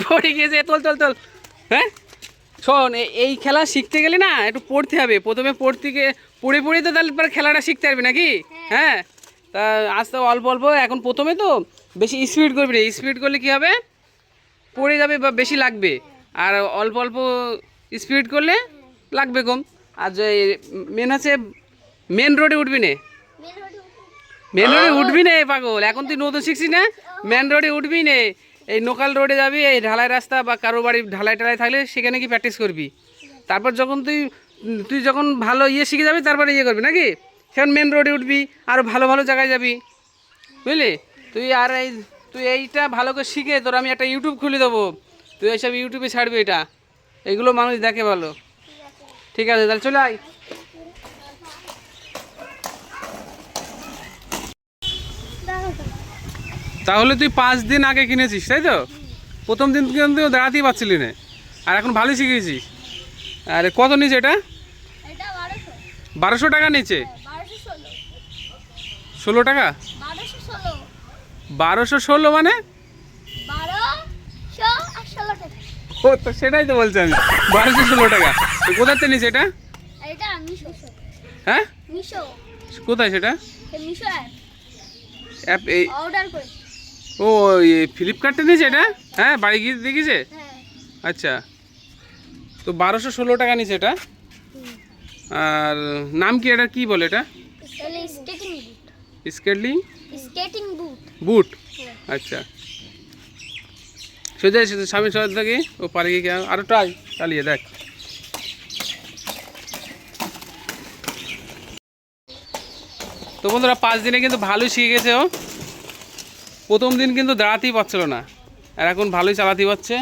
পড়ে গিয়েছে, তোল তোল তোল। হ্যাঁ শোন, এই খেলা শিখতে গেলে না একটু পড়তে হবে। প্রথমে পড়ে পড়েই তো তাহলে খেলাটা শিখতে পারবি নাকি? হ্যাঁ, তা আস্তে অল্প অল্প। এখন প্রথমে তো বেশি স্পিড করবি না, স্পিড করলে কী হবে, পড়ে যাবে বা বেশি লাগবে। আর অল্প অল্প স্পিড করলে লাগবে কম। আর যে মেন হচ্ছে মেন রোডে উঠবি না, মেন রোডে উঠবি না পাগল। এখন তুই নতুন শিখছিস না, মেন রোডে উঠবি না। এই লোকাল রোডে যাবি, এই ঢালাই রাস্তা বা কারো বাড়ি ঢালাই টালাই থাকলে সেখানে কি প্র্যাকটিস করবি। তারপর যখন তুই যখন ভালো শিখে যাবি তারপরে করবি নাকি। সেখানে মেন রোডে উঠবি, আরও ভালো ভালো জায়গায় যাবি, বুঝলি। তুই এইটা ভালো করে শিখে তোর আমি একটা ইউটিউব খুলে দেবো, তুই এইসব ইউটিউবে ছাড়বি। এগুলো মানুষ দেখে ভালো। ঠিক আছে, তাহলে চলে আয়। তাহলে তুই 5 দিন আগে কিনেছিস, তাই তো? প্রথম দিন কিন্তু দাঁড়াতেই পারছিলি না, আর এখন ভালোই শিখেছিস। আরে কত নিচে এটা? 1200 টাকা নিচে। 16 টাকা? 1216 মানে? ও তো সেটাই তো বলছি আমি, 1216 টাকা। কোথাতে নিচে এটা? হ্যাঁ, কোথায় সেটা? অ্যাপ এই ও ফ্লিপকার্টে নিয়েছে এটা? হ্যাঁ, বাড়ি গিয়ে দেখিছে। আচ্ছা, তো 1216 টাকা নিচে এটা। আর নাম কি, এটা কি বলে এটা? স্কেটিং বুট। আচ্ছা, সোজা স্বামী সর থেকে ও পারে গিয়ে আরো চালিয়ে দেখ। তো বন্ধুরা 5 দিনে কিন্তু ভালোই শিখে গেছে ও। প্রথম দিন কিন্তু দাঁড়াতেই পারছিল না, আর এখন ভালোই চালাতেই পারছে।